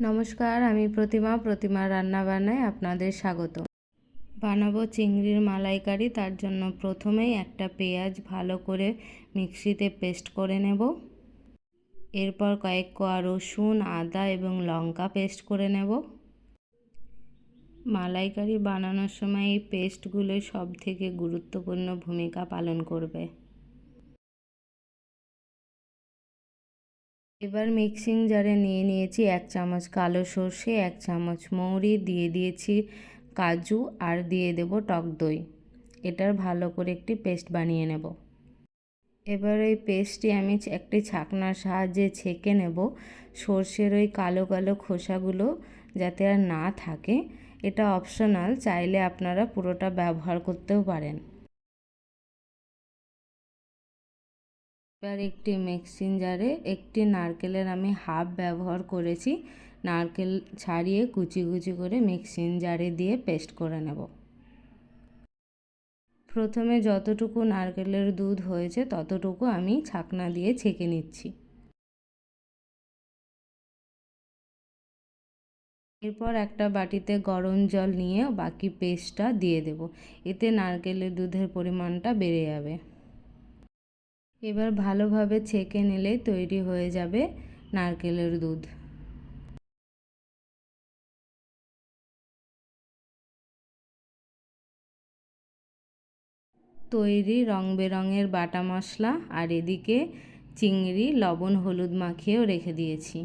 নমস্কার, আমি প্রতিমা রান্নাবান্নায় আপনাদের স্বাগত। বানাবো চিংড়ির মালাইকারি। তার জন্য প্রথমেই একটা পেঁয়াজ ভালো করে মিক্সিতে পেস্ট করে নেব। এরপর কয়েক কোয়া রসুন, আদা এবং লঙ্কা পেস্ট করে নেব। মালাইকারি বানানোর সময় এই পেস্টগুলো সবথেকে গুরুত্বপূর্ণ ভূমিকা পালন করবে। এবার মিক্সিং জারে নিয়ে নিয়েছি 1 চামচ কালো সর্ষে, 1 চামচ মৌরি, দিয়ে দিয়েছি কাজু আর দিয়ে দেব টক দই। এটার ভালো করে একটি পেস্ট বানিয়ে নেব। এবার এই পেস্টটি আমি একটি ছাকনার সাহায্যে ছেঁকে নেব। সর্ষের ওই কালো কালো খোসাগুলো যাতে আর না থাকে। এটা অপশনাল, চাইলে আপনারা পুরোটা ব্যবহার করতেও পারেন। এবার একটি মিক্সিং জারে একটি নারকেলের আমি হাফ ব্যবহার করেছি। নারকেল ছাড়িয়ে কুচি কুচি করে মিক্সিং জারে দিয়ে পেস্ট করে নেব। প্রথমে যতটুকু নারকেলের দুধ হয়েছে ততটুকু আমি ছাকনা দিয়ে ছেঁকে নিচ্ছি। এরপর একটা বাটিতে গরম জল নিয়ে বাকি পেস্টটা দিয়ে দেব। এতে নারকেলের দুধের পরিমাণটা বেড়ে যাবে। এবার ভালোভাবে ছেঁকে নিলেই তৈরি হয়ে যাবে নারকেলের দুধ। তৈরি রং বেরঙের বাটা মশলা, আর এদিকে চিংড়ি লবণ হলুদ মাখিয়েও রেখে দিয়েছি।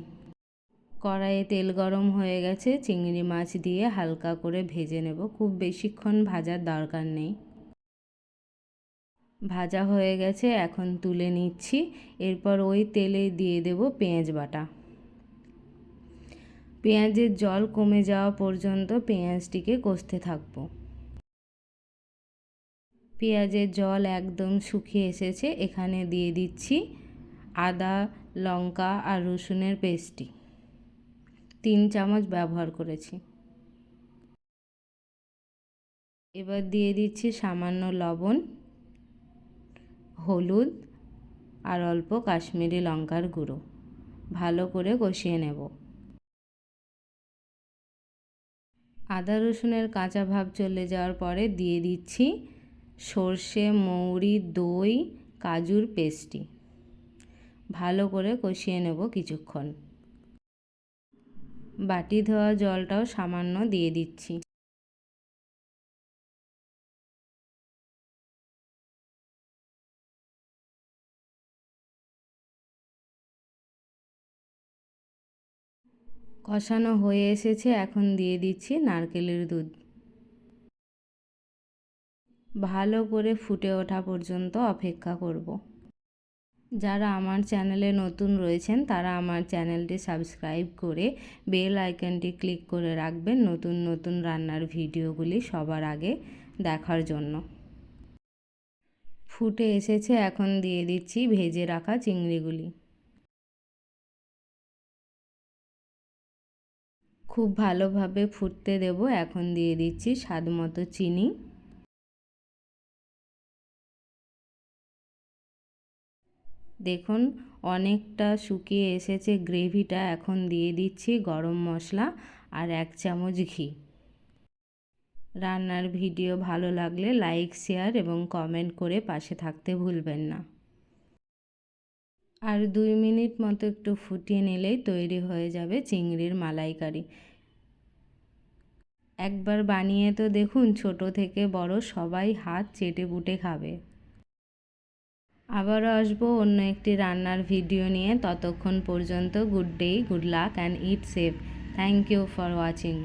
কড়াইয়ে তেল গরম হয়ে গেছে, চিংড়ি মাছ দিয়ে হালকা করে ভেজে নেব। খুব বেশিক্ষণ ভাজার দরকার নেই। ভাজা হয়ে গেছে, এখন তুলে নিচ্ছি। এরপর ওই তেলে দিয়ে দেব পেঁয়াজ বাটা। পেঁয়াজের জল কমে যাওয়া পর্যন্ত পেঁয়াজটিকে কষতে থাকবো। পেঁয়াজের জল একদম শুকিয়ে এসেছে। এখানে দিয়ে দিচ্ছি আদা, লঙ্কা আর রসুনের পেস্টটি। 3 চামচ ব্যবহার করেছি। এবার দিয়ে দিচ্ছি সামান্য লবণ, হলুদ আর অল্প কাশ্মীরি লঙ্কার গুঁড়ো। ভালো করে কষিয়ে নেব। আদা রসুনের কাঁচা ভাব চলে যাওয়ার পরে দিয়ে দিচ্ছি সর্ষে, মৌরি, দই, কাজুর পেস্টটি। ভালো করে কষিয়ে নেব কিছুক্ষণ। বাটি ধোয়া জলটাও সামান্য দিয়ে দিচ্ছি। কষানো হয়ে এসেছে, এখন দিয়ে দিচ্ছি নারকেলের দুধ। ভালো করে ফুটে ওঠা পর্যন্ত অপেক্ষা করব। যারা আমার চ্যানেলে নতুন রয়েছেন তারা আমার চ্যানেলটি সাবস্ক্রাইব করে বেল আইকনটি ক্লিক করে রাখবেন নতুন নতুন রান্নার ভিডিওগুলি সবার আগে দেখার জন্য। ফুটে এসেছে, এখন দিয়ে দিচ্ছি ভেজে রাখা চিংড়িগুলি। খুব ভালোভাবে ফুটতে দেব। এখন দিয়ে দিচ্ছি স্বাদ মতো চিনি। দেখুন অনেকটা শুকিয়ে এসেছে গ্রেভিটা। এখন দিয়ে দিচ্ছি গরম মশলা আর 1 চামচ ঘি। রান্নার ভিডিও ভালো লাগলে লাইক, শেয়ার এবং কমেন্ট করে পাশে থাকতে ভুলবেন না। আর 2 মিনিট মতো একটু ফুটিয়ে নিলেই তৈরি হয়ে যাবে চিংড়ির মালাইকারি। একবার বানিয়ে তো দেখুন, ছোট থেকে বড় সবাই হাত চেটেপুটে খাবে। আবারও আসবো অন্য একটি রান্নার ভিডিও নিয়ে। ততক্ষণ পর্যন্ত good day, good luck and eat safe. Thank you for watching.